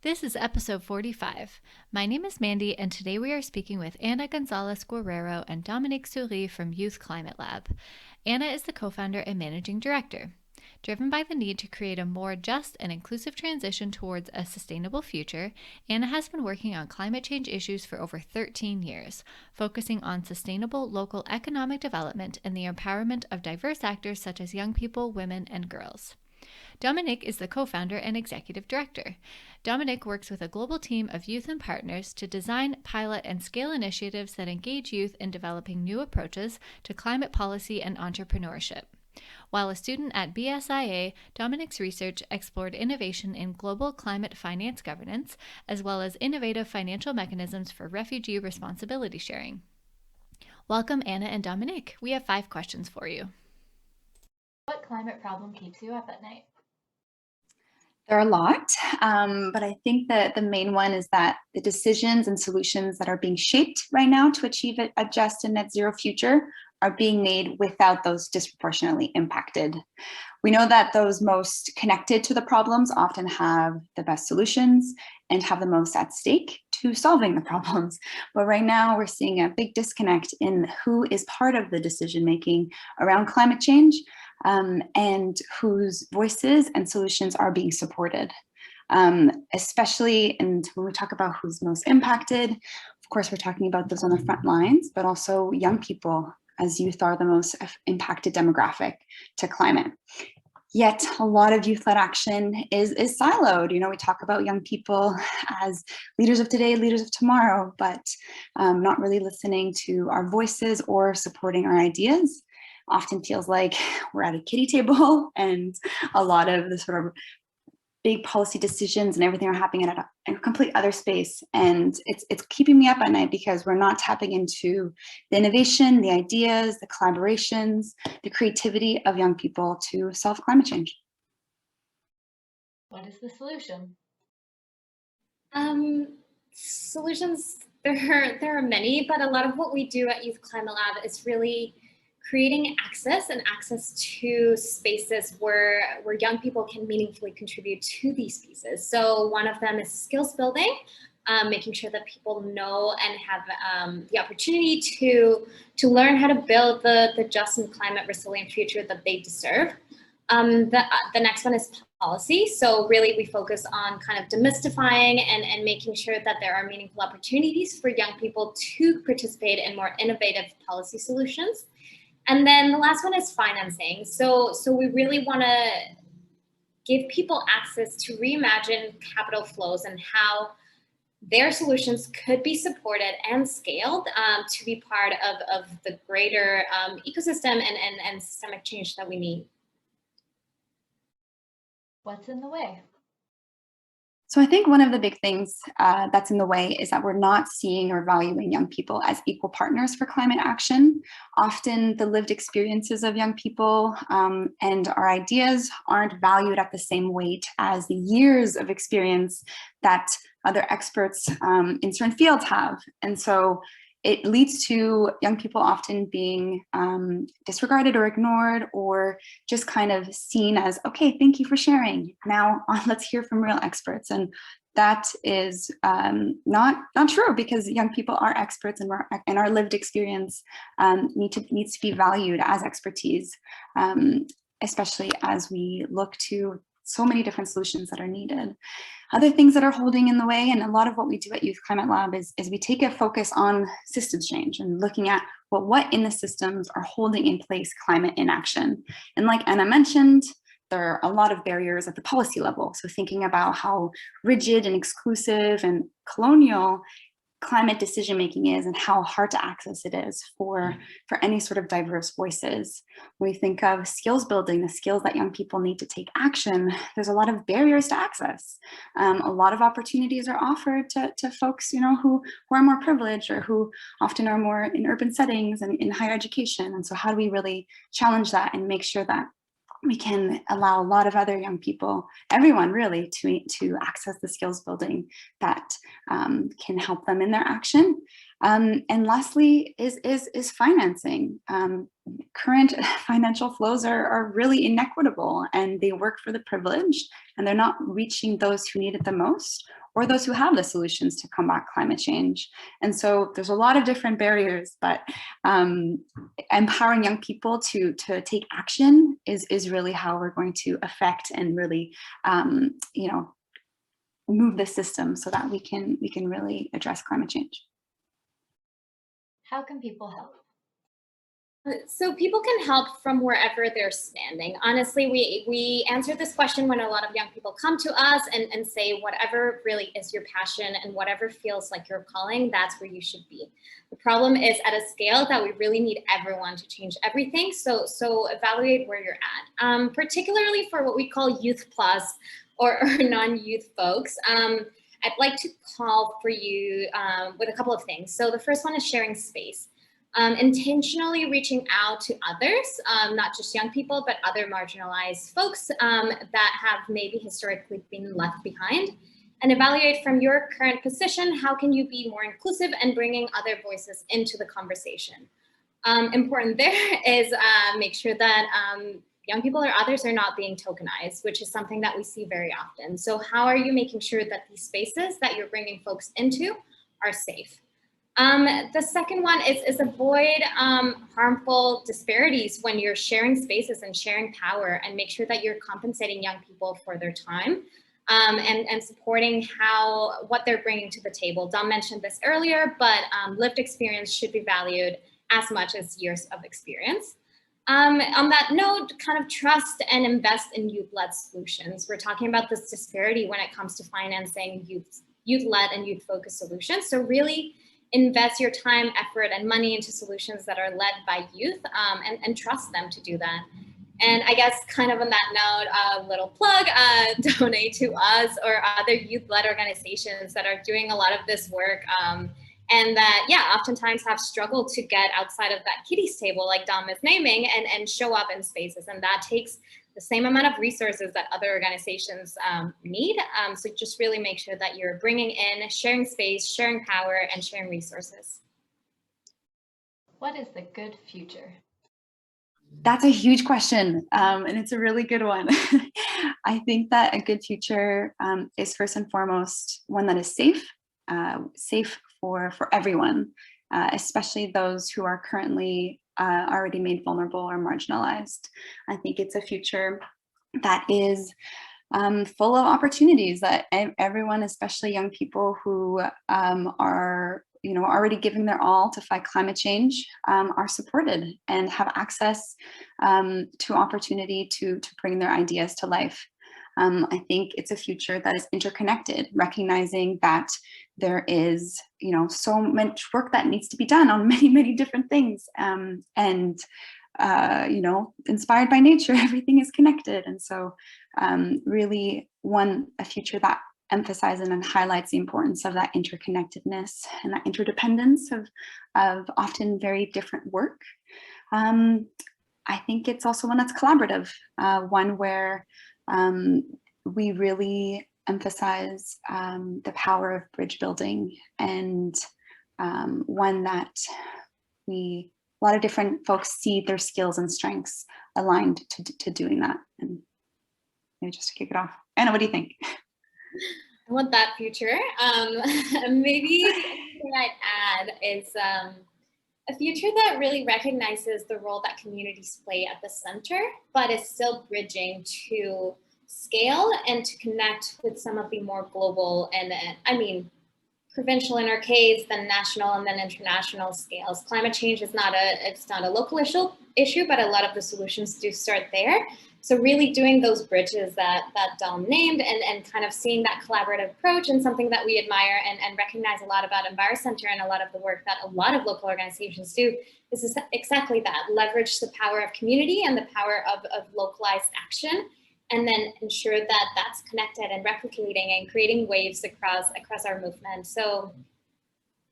This is episode 45. My name is Mandy, and today we are speaking with Anna Gonzalez Guerrero and Dominique Souris from Youth Climate Lab. Anna is the co-founder and managing director. Driven by the need to create a more just and inclusive transition towards a sustainable future, Anna has been working on climate change issues for over 13 years, focusing on sustainable local economic development and the empowerment of diverse actors such as young people, women, and girls. Dominique is the co-founder and executive director. Dominique works with a global team of youth and partners to design, pilot, and scale initiatives that engage youth in developing new approaches to climate policy and entrepreneurship. While a student at BSIA, Dominique's research explored innovation in global climate finance governance, as well as innovative financial mechanisms for refugee responsibility sharing. Welcome, Anna and Dominique. We have 5 questions for you. What climate problem keeps you up at night? There are a lot, but I think that the main one is that the decisions and solutions that are being shaped right now to achieve a just and net zero future are being made without those disproportionately impacted. We know that those most connected to the problems often have the best solutions and have the most at stake to solving the problems. But right now we're seeing a big disconnect in who is part of the decision-making around climate change and whose voices and solutions are being supported. Especially, and when we talk about who's most impacted, of course, we're talking about those on the front lines, but also young people, as youth are the most impacted demographic to climate. Yet a lot of youth-led action is siloed. You know, we talk about young people as leaders of today, leaders of tomorrow, but not really listening to our voices or supporting our ideas. Often feels like we're at a kiddie table and a lot of the sort of big policy decisions and everything are happening at a complete other space. And it's keeping me up at night because we're not tapping into the innovation, the ideas, the collaborations, the creativity of young people to solve climate change. What is the solution? Solutions, there are many, but a lot of what we do at Youth Climate Lab is really creating access to spaces where young people can meaningfully contribute to these pieces. So one of them is skills building, making sure that people know and have the opportunity to learn how to build the just and climate resilient future that they deserve. The next one is policy. So really we focus on kind of demystifying and making sure that there are meaningful opportunities for young people to participate in more innovative policy solutions. And then the last one is financing. So we really want to give people access to reimagine capital flows and how their solutions could be supported and scaled to be part of the greater ecosystem and systemic change that we need. What's in the way? So I think one of the big things that's in the way is that we're not seeing or valuing young people as equal partners for climate action. Often the lived experiences of young people and our ideas aren't valued at the same weight as the years of experience that other experts in certain fields have. And so it leads to young people often being disregarded or ignored or just kind of seen as, okay, thank you for sharing. Now let's hear from real experts. And that is not true because young people are experts and our lived experience needs to be valued as expertise, especially as we look to so many different solutions that are needed. Other things that are holding in the way, and a lot of what we do at Youth Climate Lab is we take a focus on systems change and looking at what in the systems are holding in place climate inaction. And like Anna mentioned, there are a lot of barriers at the policy level. So thinking about how rigid and exclusive and colonial climate decision-making is and how hard to access it is for any sort of diverse voices. When we think of skills building, the skills that young people need to take action, there's a lot of barriers to access. A lot of opportunities are offered to folks, you know, who are more privileged or who often are more in urban settings and in higher education. And so how do we really challenge that and make sure that we can allow a lot of other young people, everyone really, to access the skills building that can help them in their action. And lastly is financing. Current financial flows are really inequitable and they work for the privileged and they're not reaching those who need it the most or those who have the solutions to combat climate change. And so there's a lot of different barriers, but empowering young people to take action is really how we're going to affect and really, move the system so that we can really address climate change. How can people help? So people can help from wherever they're standing. Honestly, we answer this question when a lot of young people come to us and say whatever really is your passion and whatever feels like your calling, that's where you should be. The problem is at a scale that we really need everyone to change everything. So evaluate where you're at, particularly for what we call youth plus or non-youth folks. I'd like to call for you with a couple of things. So the first one is sharing space. Intentionally reaching out to others, not just young people, but other marginalized folks that have maybe historically been left behind, and evaluate from your current position, how can you be more inclusive and bringing other voices into the conversation. Important there is make sure that young people or others are not being tokenized, which is something that we see very often. So how are you making sure that these spaces that you're bringing folks into are safe? The second one is avoid harmful disparities when you're sharing spaces and sharing power, and make sure that you're compensating young people for their time and supporting what they're bringing to the table. Dom mentioned this earlier, but lived experience should be valued as much as years of experience. On that note, kind of trust and invest in youth-led solutions. We're talking about this disparity when it comes to financing youth-led and youth-focused solutions. So really invest your time, effort, and money into solutions that are led by youth, and trust them to do that. And I guess kind of on that note, a little plug, donate to us or other youth-led organizations that are doing a lot of this work, and that, oftentimes have struggled to get outside of that kiddies table, like Dom is naming, and show up in spaces. And that takes the same amount of resources that other organizations need. So just really make sure that you're bringing in, sharing space, sharing power, and sharing resources. What is the good future? That's a huge question, and it's a really good one. I think that a good future is first and foremost one that is safe for everyone, especially those who are currently already made vulnerable or marginalized. I think it's a future that is full of opportunities that everyone, especially young people who are already giving their all to fight climate change, are supported and have access to opportunity to bring their ideas to life. I think it's a future that is interconnected, recognizing that there is, so much work that needs to be done on many, many different things. Inspired by nature, everything is connected. And so really a future that emphasizes and highlights the importance of that interconnectedness and that interdependence of often very different work. I think it's also one that's collaborative, one where we really emphasize the power of bridge building, and one that a lot of different folks see their skills and strengths aligned to doing that. And maybe just to kick it off, Anna, what do you think? I want that future. Maybe the thing I'd add is a future that really recognizes the role that communities play at the center, but is still bridging to scale and to connect with some of the more global and provincial in our case, then national and then international scales. Climate change is not a local issue, but a lot of the solutions do start there. So really doing those bridges that Dom named and kind of seeing that collaborative approach, and something that we admire and recognize a lot about EnviroCentre and a lot of the work that a lot of local organizations do is exactly that: leverage the power of community and the power of localized action, and then ensure that that's connected and replicating and creating waves across our movement. So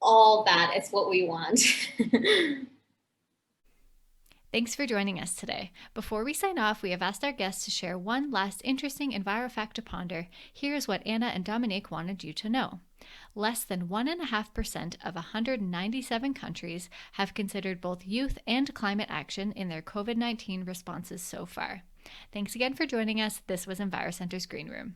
all that is what we want. Thanks for joining us today. Before we sign off, we have asked our guests to share one last interesting EnviroFact to ponder. Here's what Anna and Dominique wanted you to know. Less than 1.5% of 197 countries have considered both youth and climate action in their COVID-19 responses so far. Thanks again for joining us. This was EnviroCentre's Green Room.